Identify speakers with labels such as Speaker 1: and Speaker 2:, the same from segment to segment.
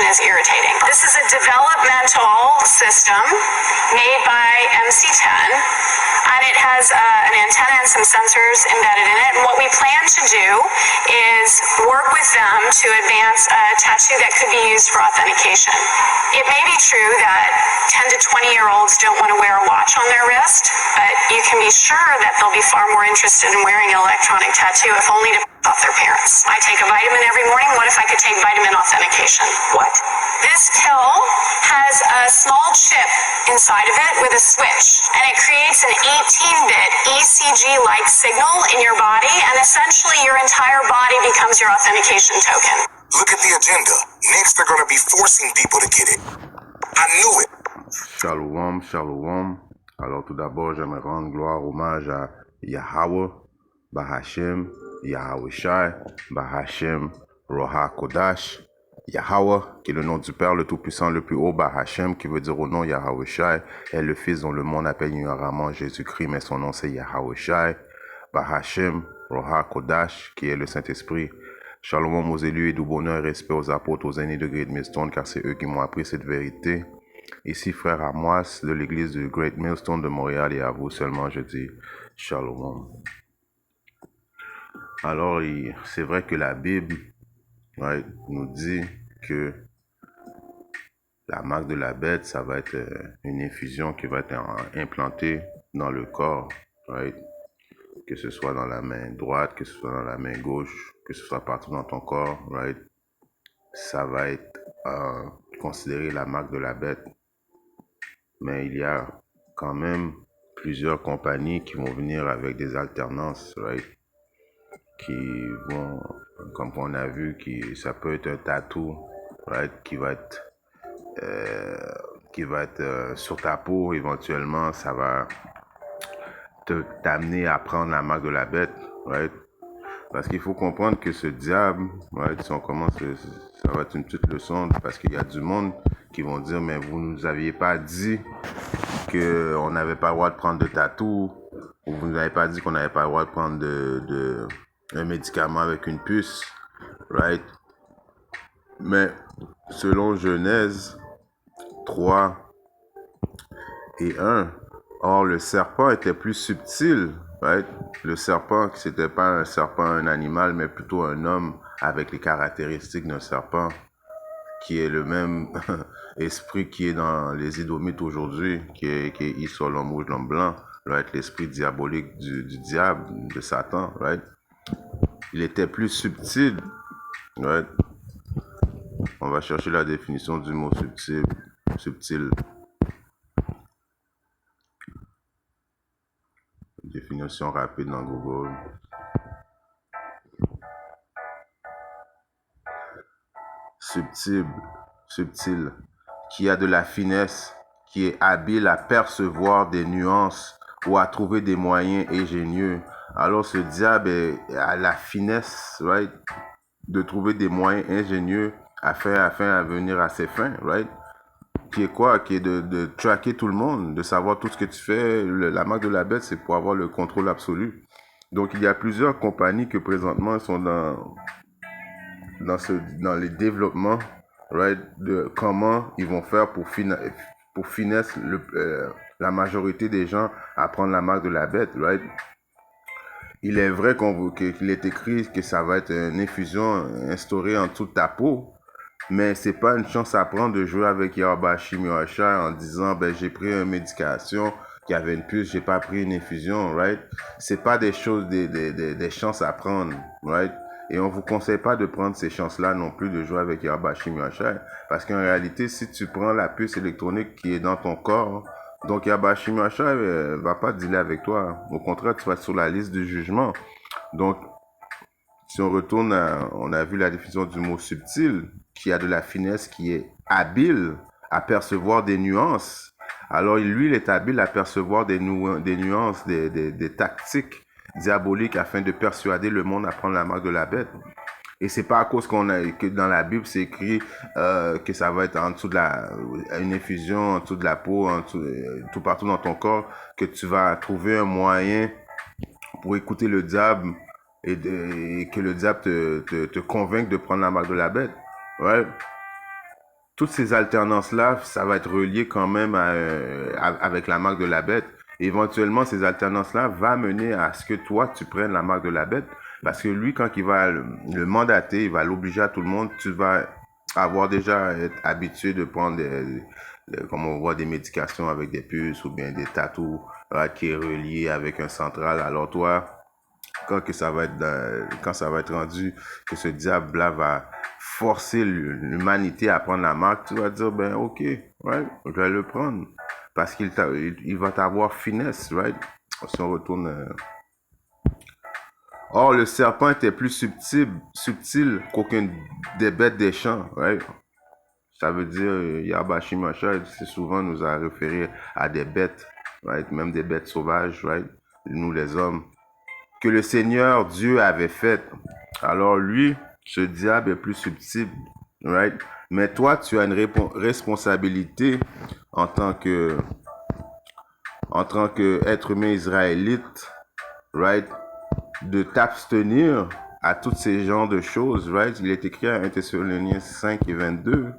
Speaker 1: is irritating. This is a developmental system made by MC10, and it has an antenna and some sensors embedded in it. And what we plan to do is work with them to advance a tattoo that could be used for authentication. It may be true that 10 to 20-year-olds don't want to wear a watch on their wrist, but you can be sure that they'll be far more interested in wearing an electronic tattoo, if only to piss off their parents. I take a vitamin every morning. What if I could take vitamin authentication? What? This pill has a small chip inside of it with a switch, and it creates an 18-bit ECG-like signal in your body, and essentially your entire body becomes your authentication token.
Speaker 2: Look at the agenda. Next, they're going to be forcing people to get it. I knew it.
Speaker 3: Shalom, shalom. Alors tout d'abord, j'aimerais rendre gloire, hommage à Yahweh, Bahashem, Yahweh Shai, Bahashem, Roha Kodash, Yahweh, qui est le nom du Père le Tout-Puissant, le plus haut, Bahashem, qui veut dire au nom Yahweh Shai, est le Fils dont le monde appelle ignoramment Jésus-Christ, mais son nom c'est Yahweh Shai, Bahashem, Roha Kodash, qui est le Saint-Esprit. Shalom aux élus et du bonheur et respect aux apôtres, aux aînés de Great Millstone, car c'est eux qui m'ont appris cette vérité. Ici, frère Amoas de l'église de Great Millstone de Montréal, et à vous seulement je dis Shalom. Alors, c'est vrai que la Bible nous dit que la marque de la bête, ça va être une infusion qui va être implantée dans le corps, que ce soit dans la main droite, que ce soit dans la main gauche, que ce soit partout dans ton corps, ça va être considéré la marque de la bête. Mais il y a quand même plusieurs compagnies qui vont venir avec des alternances, qui vont, comme on a vu, ça peut être un tatou, qui va être sur ta peau. Éventuellement, ça va t'amener à prendre la marque de la bête, Parce qu'il faut comprendre que ce diable, si on commence, ça va être une petite leçon, parce qu'il y a du monde qui vont dire, mais vous nous aviez pas dit qu'on n'avait pas le droit de prendre de tatou, ou vous nous avez pas dit qu'on n'avait pas le droit de prendre un médicament avec une puce, Mais selon Genèse 3 et 1, or le serpent était plus subtil, Le serpent, c'était pas un serpent, un animal, mais plutôt un homme avec les caractéristiques d'un serpent, qui est le même esprit qui est dans les Édomites aujourd'hui, qui est Isor, l'homme rouge, l'homme blanc, l'esprit diabolique du diable, de Satan, Il était plus subtil, On va chercher la définition du mot subtil. Définition rapide dans Google. Subtil, qui a de la finesse, qui est habile à percevoir des nuances ou à trouver des moyens ingénieux. Alors ce diable a la finesse, de trouver des moyens ingénieux afin à venir à ses fins, Qui est quoi? Qui est de tracker tout le monde, de savoir tout ce que tu fais. La marque de la bête, c'est pour avoir le contrôle absolu. Donc, il y a plusieurs compagnies que présentement sont dans les développements, de comment ils vont faire pour finesse la majorité des gens à prendre la marque de la bête, Il est vrai qu'il est écrit que ça va être une infusion instaurée en dessous de ta peau, mais c'est pas une chance à prendre de jouer avec Yahweh Shai en disant j'ai pris une médication qui avait une puce, j'ai pas pris une infusion, C'est pas des choses, des chances à prendre, Et on vous conseille pas de prendre ces chances-là non plus de jouer avec Yahweh Shai, parce qu'en réalité, si tu prends la puce électronique qui est dans ton corps, donc Yahweh Shai va pas dealer avec toi. Au contraire, tu vas sur la liste du jugement. Donc, si on retourne on a vu la définition du mot subtil, qui a de la finesse, qui est habile à percevoir des nuances. Alors, lui, il est habile à percevoir des nuances, des tactiques diaboliques afin de persuader le monde à prendre la marque de la bête. Et c'est pas à cause que dans la Bible, c'est écrit que ça va être en dessous une infusion, en dessous de la peau, tout partout dans ton corps, que tu vas trouver un moyen pour écouter le diable et que le diable te convainque de prendre la marque de la bête. toutes ces alternances-là, ça va être relié quand même avec la marque de la bête. Éventuellement, ces alternances-là vont mener à ce que toi, tu prennes la marque de la bête. Parce que lui, quand il va le mandater, il va l'obliger à tout le monde, tu vas avoir déjà être habitué de prendre comme on voit des médications avec des puces ou bien des tatous qui est relié avec un central. Alors toi, quand ça va être rendu que ce diable-là va forcer l'humanité à prendre la marque, tu vas dire, ben ok, right, je vais le prendre. Parce il va t'avoir finesse, right? Si on retourne... Or, le serpent était plus subtil qu'aucune des bêtes des champs, right? Ça veut dire, Yabashi Masha, c'est souvent nous a référé à des bêtes, right? Même des bêtes sauvages, right? Nous les hommes. Que le Seigneur Dieu avait fait. Alors lui, ce diable est plus subtil, right? Mais toi, tu as une responsabilité en tant que être humain israélite, right? De t'abstenir à tous ces genres de choses, right? Il est écrit à 1 Thessaloniciens 5 et 22.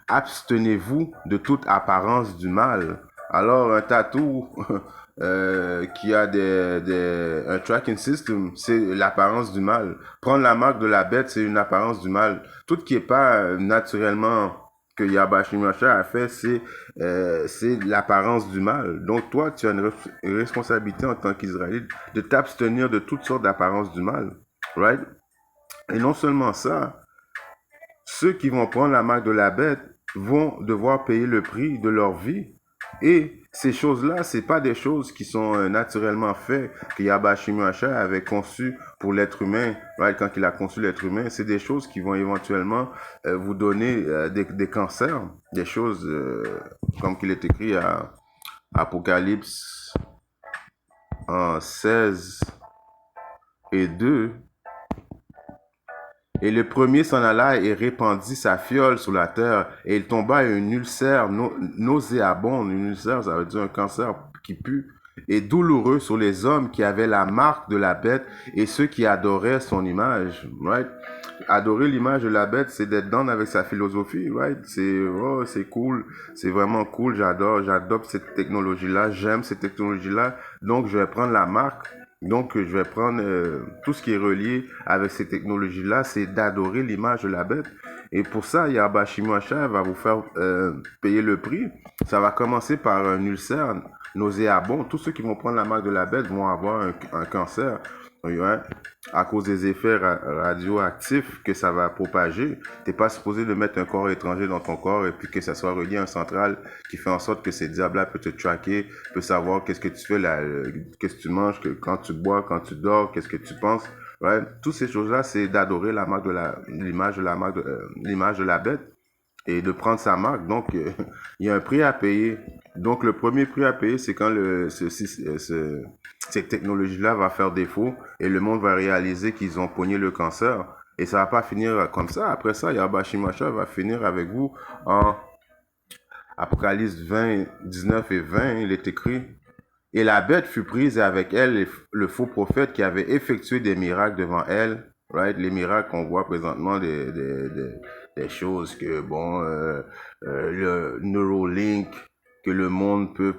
Speaker 3: Abstenez-vous de toute apparence du mal. Alors, un tatou qui a un tracking system, c'est l'apparence du mal. Prendre la marque de la bête, c'est une apparence du mal. Tout qui est pas naturellement que Yabashi Masha a fait, c'est l'apparence du mal. Donc, toi, tu as une responsabilité en tant qu'Israélite de t'abstenir de toutes sortes d'apparences du mal. Right? Et non seulement ça, ceux qui vont prendre la marque de la bête vont devoir payer le prix de leur vie. Et ces choses-là, c'est pas des choses qui sont naturellement faites, que Yabashi Masha avait conçu pour l'être humain, right? Quand il a conçu l'être humain, c'est des choses qui vont éventuellement vous donner des cancers, des choses comme qu'il est écrit à Apocalypse en 16 et 2. Et le premier s'en alla et répandit sa fiole sur la terre, et il tomba à un ulcère nauséabond. Un ulcère, ça veut dire un cancer qui pue, et douloureux sur les hommes qui avaient la marque de la bête et ceux qui adoraient son image. Right? Adorer l'image de la bête, c'est d'être down avec sa philosophie. Right? C'est cool, c'est vraiment cool, j'adopte cette technologie-là, j'aime cette technologie-là, donc je vais prendre la marque. Donc, je vais prendre tout ce qui est relié avec ces technologies-là, c'est d'adorer l'image de la bête. Et pour ça, Yabashi Masha va vous faire payer le prix. Ça va commencer par un ulcère nauséabond. Tous ceux qui vont prendre la marque de la bête vont avoir un cancer, ouais, à cause des effets radioactifs que ça va propager. T'es pas supposé de mettre un corps étranger dans ton corps et puis que ça soit relié à un central qui fait en sorte que ces diables-là peuvent te traquer, peut savoir qu'est-ce que tu fais, qu'est-ce que tu manges, quand tu bois, quand tu dors, qu'est-ce que tu penses. Ouais. Toutes ces choses-là, c'est d'adorer la marque de l'image de la bête et de prendre sa marque. Donc, il y a un prix à payer. Donc, le premier prix à payer, c'est quand cette technologie-là va faire défaut et le monde va réaliser qu'ils ont pogné le cancer. Et ça va pas finir comme ça. Après ça, Yabashi Masha va finir avec vous en Apocalypse 20, 19 et 20. Il est écrit: et la bête fut prise et avec elle le faux prophète qui avait effectué des miracles devant elle. Right? Les miracles qu'on voit présentement, des choses que, bon, le Neuralink, que le monde peut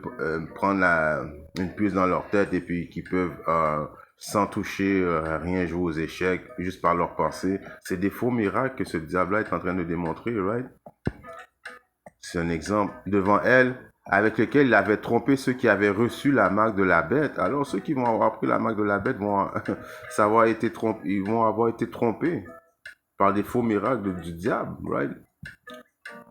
Speaker 3: prendre une puce dans leur tête et puis qu'ils peuvent, sans toucher, rien jouer aux échecs, juste par leur pensée. C'est des faux miracles que ce diable-là est en train de démontrer, right? C'est un exemple. Devant elle, avec lequel il avait trompé ceux qui avaient reçu la marque de la bête. Alors ceux qui vont avoir pris la marque de la bête vont avoir été trompés par des faux miracles du diable, right?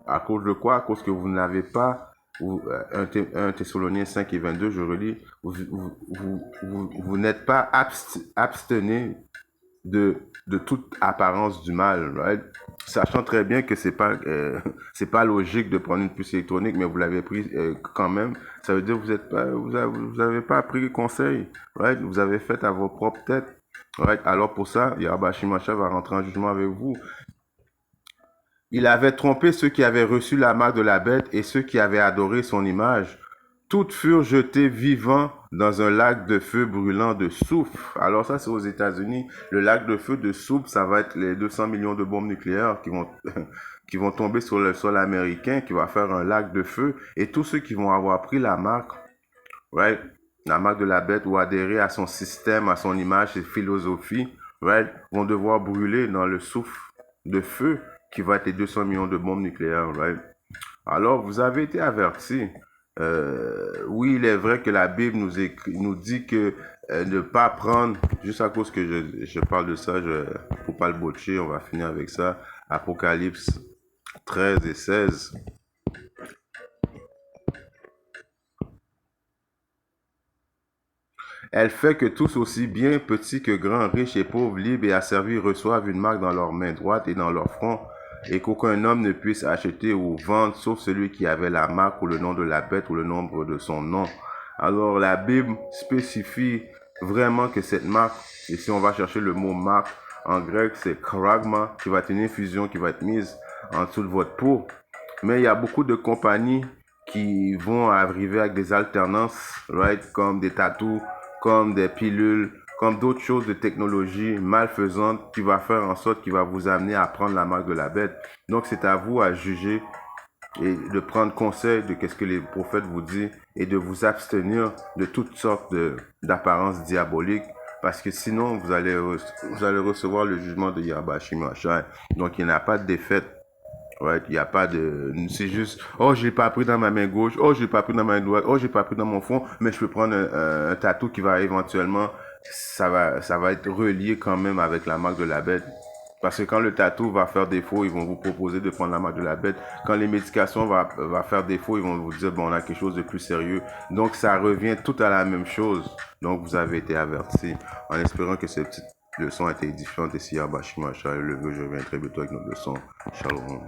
Speaker 3: À cause de quoi? À cause que vous n'avez pas, 1 Thessaloniciens 5 et 22, je relis, vous n'êtes pas abstenus de toute apparence du mal, right? Sachant très bien que c'est pas logique de prendre une puce électronique, mais vous l'avez pris quand même. Ça veut dire que vous avez pas pris conseil, right? Vous avez fait à votre propre tête, right? Alors pour ça, Yabashi Masha va rentrer en jugement avec vous. Il avait trompé ceux qui avaient reçu la marque de la bête et ceux qui avaient adoré son image. Toutes furent jetées vivants dans un lac de feu brûlant de soufre. Alors ça, c'est aux États-Unis. Le lac de feu de soufre, ça va être les 200 millions de bombes nucléaires qui vont tomber sur le sol américain, qui va faire un lac de feu, et tous ceux qui vont avoir pris la marque, right, la marque de la bête ou adhérer à son système, à son image, ses philosophies, right, vont devoir brûler dans le souffle de feu qui va être les 200 millions de bombes nucléaires, right. Alors, vous avez été avertis. Oui, il est vrai que la Bible nous dit que ne pas prendre, juste à cause que je parle de ça, faut pas le botcher, on va finir avec ça. Apocalypse 13 et 16. Elle fait que tous, aussi bien petits que grands, riches et pauvres, libres et asservis, reçoivent une marque dans leur main droite et dans leur front, et qu'aucun homme ne puisse acheter ou vendre, sauf celui qui avait la marque ou le nom de la bête ou le nombre de son nom. Alors la Bible spécifie vraiment que cette marque, et si on va chercher le mot marque, en grec c'est charagma, qui va être une infusion qui va être mise en dessous de votre peau. Mais il y a beaucoup de compagnies qui vont arriver avec des alternances, right, comme des tatous, comme des pilules, comme d'autres choses de technologie malfaisantes qui va faire en sorte qui va vous amener à prendre la marque de la bête. Donc c'est à vous à juger et de prendre conseil de ce que les prophètes vous disent et de vous abstenir de toutes sortes d'apparences diaboliques, parce que sinon vous allez recevoir le jugement de Yahweh Shimashai. Donc il n'y a pas de défaite. Ouais, il n'y a pas de... C'est juste, oh, je l'ai pas pris dans ma main gauche, oh, je l'ai pas pris dans ma main droite, oh, je l'ai pas pris dans mon front, mais je peux prendre un tatou qui va éventuellement, ça va être relié quand même avec la marque de la bête. Parce que quand le tatou va faire défaut, ils vont vous proposer de prendre la marque de la bête. Quand les médications va faire défaut, ils vont vous dire, bon, on a quelque chose de plus sérieux. Donc, ça revient tout à la même chose. Donc, vous avez été avertis. En espérant que cette petite leçon a été édifiante. Et si Yahweh Shimashai le veut, je reviens très bientôt avec notre leçon. Shalom.